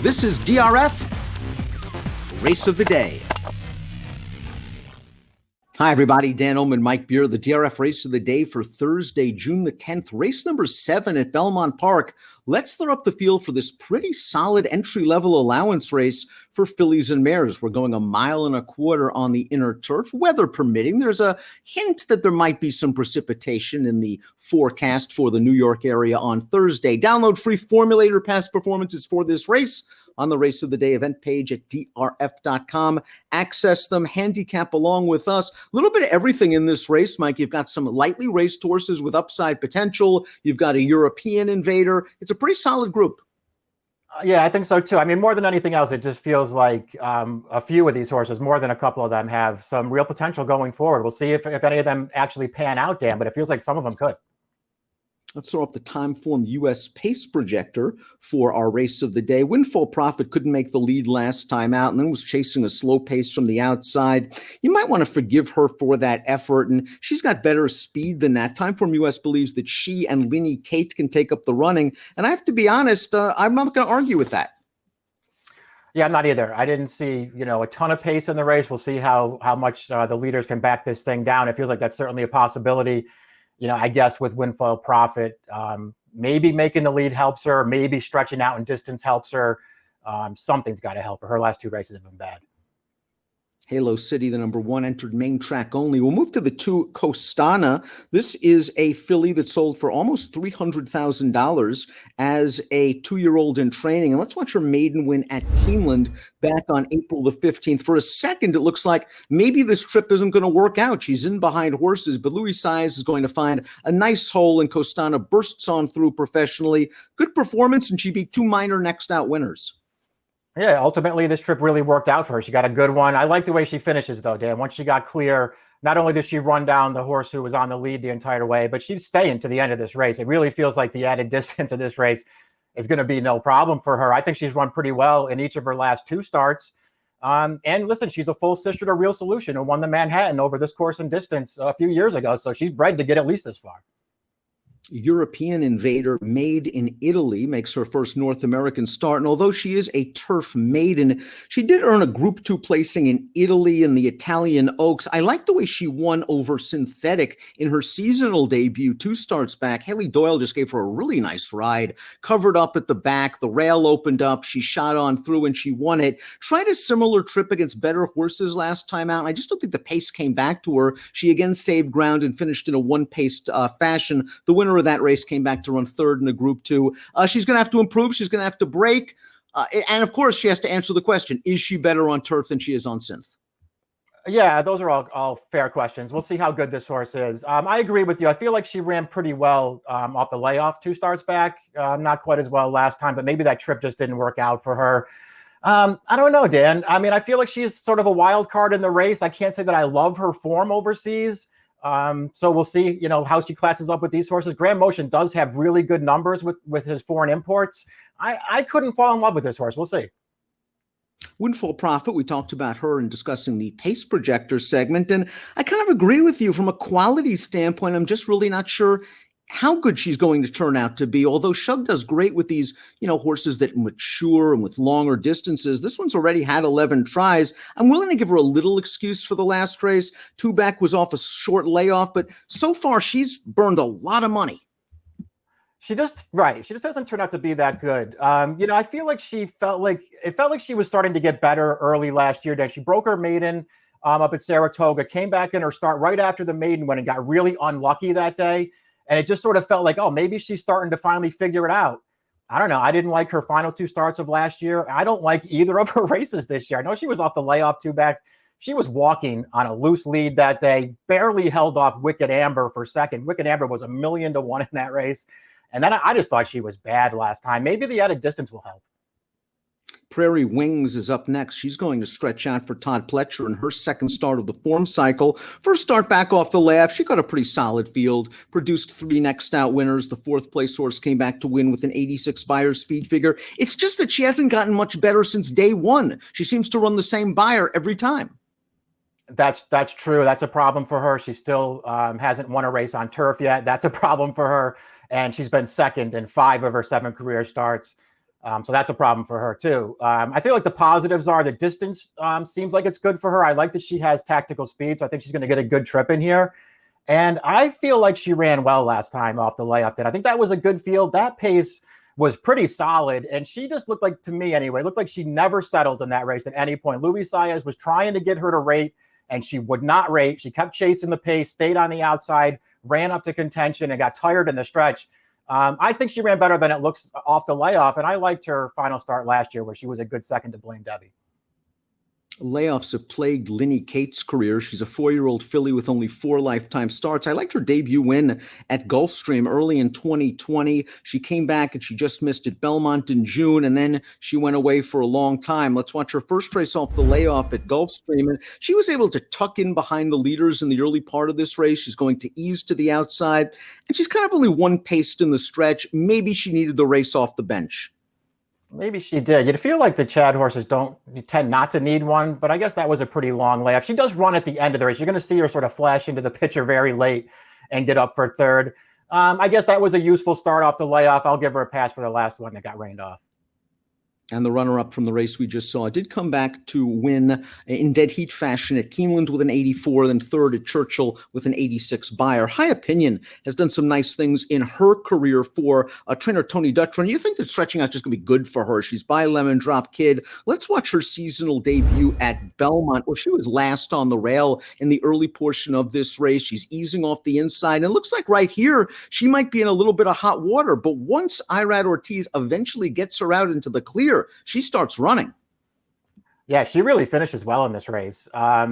This is DRF Race of the Day. Hi, everybody. Dan Illman and Mike Beer, the DRF Race of the Day for Thursday, June the 10th. Race number 7 at Belmont Park. Let's throw up the field for this pretty solid entry-level allowance race for fillies and mares. We're going 1.25 miles on the inner turf, weather permitting. There's a hint that there might be some precipitation in the forecast for the New York area on Thursday. Download free formulator past performances for this race on the Race of the Day event page at DRF.com. Access them, handicap along with us. A little bit of everything in this race, Mike. You've got some lightly raced horses with upside potential. You've got a European invader. It's a pretty solid group. Yeah, I think so too. I mean, more than anything else, it just feels like a few of these horses, more than a couple of them, have some real potential going forward. We'll see if any of them actually pan out, Dan, but it feels like some of them could. Let's throw up the Timeform U.S. pace projector for our Race of the Day. Windfall Profit couldn't make the lead last time out and then was chasing a slow pace from the outside. You might want to forgive her for that effort, and she's got better speed than that. Timeform U.S. believes that she and Linny Kate can take up the running, and I have to be honest, I'm not going to argue with that. Yeah, I'm not either. I didn't see, a ton of pace in the race. We'll see how much the leaders can back this thing down. It feels like that's certainly a possibility. I guess with Windfall Profit, maybe making the lead helps her, maybe stretching out in distance helps her. Something's got to help her. Her last 2 races have been bad. Halo City, the number 1, entered main track only. We'll move to the 2, Costana. This is a filly that sold for almost $300,000 as a 2-year-old in training. And let's watch her maiden win at Keeneland back on April the 15th. For a second, it looks like maybe this trip isn't going to work out. She's in behind horses, but Louis Size is going to find a nice hole, and Costana bursts on through professionally. Good performance, and she beat 2 minor next out winners. Yeah, ultimately, this trip really worked out for her. She got a good one. I like the way she finishes, though, Dan. Once she got clear, not only does she run down the horse who was on the lead the entire way, but she's staying to the end of this race. It really feels like the added distance of this race is going to be no problem for her. I think she's run pretty well in each of her last 2 starts. And listen, she's a full sister to Real Solution, who won the Manhattan over this course and distance a few years ago. So she's bred to get at least this far. European invader made in Italy makes her first North American start. And although she is a turf maiden, she did earn a Group 2 placing in Italy in the Italian Oaks. I like the way she won over Synthetic in her seasonal debut 2 starts back. Haley Doyle just gave her a really nice ride, covered up at the back. The rail opened up. She shot on through and she won it. Tried a similar trip against better horses last time out, and I just don't think the pace came back to her. She again saved ground and finished in a 1-paced fashion. The winner of that race came back to run 3rd in a Group 2. She's going to have to improve. She's going to have to break. And of course, she has to answer the question, is she better on turf than she is on synth? Yeah, those are all fair questions. We'll see how good this horse is. I agree with you. I feel like she ran pretty well off the layoff 2 starts back. Not quite as well last time, but maybe that trip just didn't work out for her. I don't know, Dan. I mean, I feel like she's sort of a wild card in the race. I can't say that I love her form overseas. So we'll see, how she classes up with these horses. Grand Motion does have really good numbers with his foreign imports. I couldn't fall in love with this horse. We'll see. Windfall Profit, we talked about her in discussing the pace projector segment, and I kind of agree with you from a quality standpoint. I'm just really not sure how good she's going to turn out to be. Although Shug does great with these, horses that mature and with longer distances. This one's already had 11 tries. I'm willing to give her a little excuse for the last race. 2 back was off a short layoff, but so far she's burned a lot of money. She just doesn't turn out to be that good. I feel like it felt like she was starting to get better early last year. That she broke her maiden up at Saratoga, came back in her start right after the maiden win and got really unlucky that day. And it just sort of felt like, oh, maybe she's starting to finally figure it out. I don't know. I didn't like her final 2 starts of last year. I don't like either of her races this year. I know she was off the layoff 2 back. She was walking on a loose lead that day, barely held off Wicked Amber for second. Wicked Amber was 1,000,000 to 1 in that race. And then I just thought she was bad last time. Maybe the added distance will help. Prairie Wings is up next. She's going to stretch out for Todd Pletcher in her second start of the form cycle. First start back off the layoff. She got a pretty solid field, produced 3 next out winners. The 4th place horse came back to win with an 86 Beyer speed figure. It's just that she hasn't gotten much better since day 1. She seems to run the same Beyer every time. That's true. That's a problem for her. She still hasn't won a race on turf yet. That's a problem for her. And she's been second in 5 of her 7 career starts. So that's a problem for her too. I feel like the positives are the distance seems like it's good for her. I like that she has tactical speed, so I think she's going to get a good trip in here. And I feel like she ran well last time off the layoff. And I think that was a good field. That pace was pretty solid. And she just looked like, to me anyway, looked like she never settled in that race at any point. Luis Saez was trying to get her to rate, and she would not rate. She kept chasing the pace, stayed on the outside, ran up to contention, and got tired in the stretch. I think she ran better than it looks off the layoff. And I liked her final start last year where she was a good second to Blaine Debbie. Layoffs have plagued Linny Cates' career. She's a 4-year-old filly with only 4 lifetime starts. I liked her debut win at Gulfstream early in 2020. She came back and she just missed at Belmont in June, and then she went away for a long time. Let's watch her first race off the layoff at Gulfstream, and she was able to tuck in behind the leaders in the early part of this race. She's going to ease to the outside, and she's kind of only one paced in the stretch. Maybe she needed the race off the bench. Maybe she did. You'd feel like the Chad horses tend not to need one, but I guess that was a pretty long layoff. She does run at the end of the race. You're going to see her sort of flash into the picture very late and get up for third. I guess that was a useful start off the layoff. I'll give her a pass for the last one that got rained off. And the runner-up from the race we just saw did come back to win in dead heat fashion at Keeneland with an 84, then third at Churchill with an 86 Beyer. High Opinion has done some nice things in her career for trainer Tony Duttron. You think that stretching out is just going to be good for her? She's by Lemon Drop Kid. Let's watch her seasonal debut at Belmont, where she was last on the rail in the early portion of this race. She's easing off the inside, and it looks like right here she might be in a little bit of hot water. But once Irad Ortiz eventually gets her out into the clear, she starts running. Yeah, she really finishes well in this race. I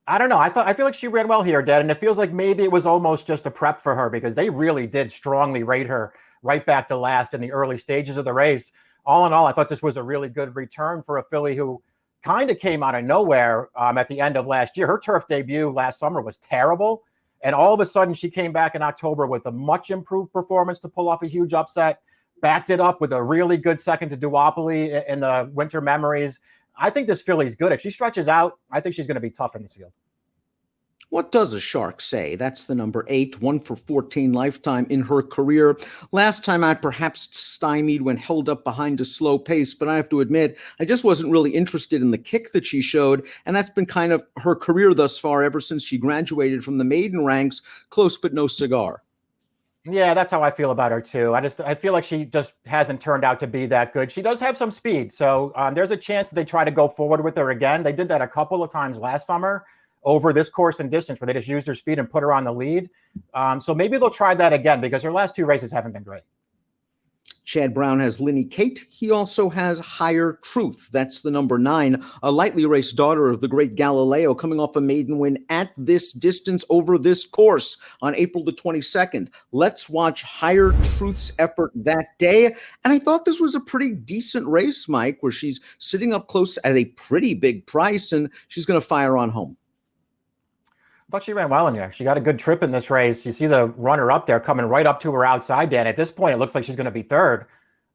don't know. I feel like she ran well here, Dad, and it feels like maybe it was almost just a prep for her because they really did strongly rate her right back to last in the early stages of the race. All in all, I thought this was a really good return for a filly who kind of came out of nowhere at the end of last year. Her turf debut last summer was terrible, and all of a sudden she came back in October with a much improved performance to pull off a huge upset. Backed it up with a really good second to Duopoly in the Winter Memories. I think this filly's good. If she stretches out, I think she's going to be tough in this field. What does a shark say? That's the number 8, 1 for 14 lifetime in her career. Last time out, perhaps stymied when held up behind a slow pace, but I have to admit, I just wasn't really interested in the kick that she showed, and that's been kind of her career thus far ever since she graduated from the maiden ranks, close but no cigar. Yeah, that's how I feel about her too. I feel like she just hasn't turned out to be that good. She does have some speed, so there's a chance that they try to go forward with her again. They did that a couple of times last summer over this course and distance where they just used her speed and put her on the lead. So maybe they'll try that again because her last 2 races haven't been great. Chad Brown has Linny Kate. He also has Higher Truth. That's the number 9, a lightly raced daughter of the great Galileo, coming off a maiden win at this distance over this course on April the 22nd. Let's watch Higher Truth's effort that day. And I thought this was a pretty decent race, Mike, where she's sitting up close at a pretty big price, and she's going to fire on home. I thought she ran well in here. She got a good trip in this race. You see the runner up there coming right up to her outside, Dan. At this point, it looks like she's going to be third.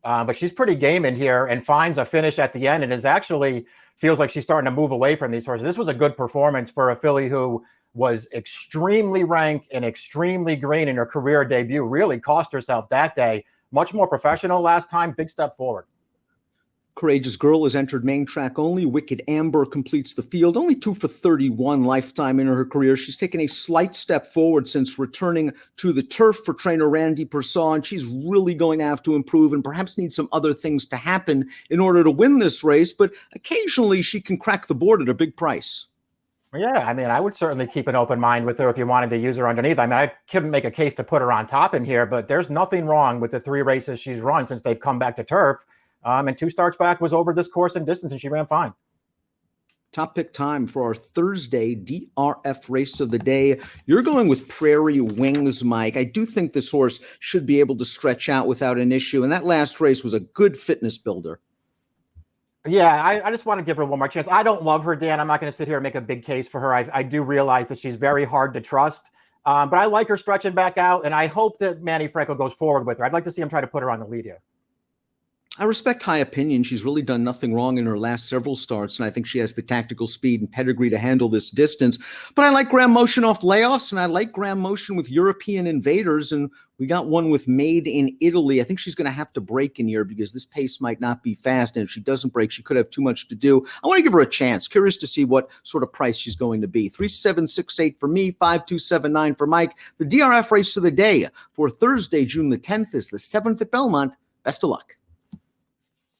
But she's pretty game in here and finds a finish at the end and is actually feels like she's starting to move away from these horses. This was a good performance for a filly who was extremely ranked and extremely green in her career debut. Really cost herself that day. Much more professional last time. Big step forward. Courageous Girl has entered main track only. Wicked Amber completes the field. Only 2 for 31 lifetime in her career. She's taken a slight step forward since returning to the turf for trainer Randy Persson, and she's really going to have to improve and perhaps need some other things to happen in order to win this race, but occasionally she can crack the board at a big price. Yeah, I mean, I would certainly keep an open mind with her if you wanted to use her underneath. I mean, I couldn't make a case to put her on top in here, but there's nothing wrong with the 3 races she's run since they've come back to turf. And 2 starts back was over this course and distance, and she ran fine. Top pick time for our Thursday DRF race of the day. You're going with Prairie Wings, Mike. I do think this horse should be able to stretch out without an issue, and that last race was a good fitness builder. Yeah, I just want to give her one more chance. I don't love her, Dan. I'm not going to sit here and make a big case for her. I do realize that she's very hard to trust, but I like her stretching back out, and I hope that Manny Franco goes forward with her. I'd like to see him try to put her on the lead here. I respect High Opinion. She's really done nothing wrong in her last several starts, and I think she has the tactical speed and pedigree to handle this distance. But I like Graham Motion off layoffs, and I like Graham Motion with European Invaders, and we got one with Made in Italy. I think she's going to have to break in here because this pace might not be fast, and if she doesn't break, she could have too much to do. I want to give her a chance. Curious to see what sort of price she's going to be. 3768 for me, 5279 for Mike. The DRF race of the day for Thursday, June the 10th is the 7th at Belmont. Best of luck.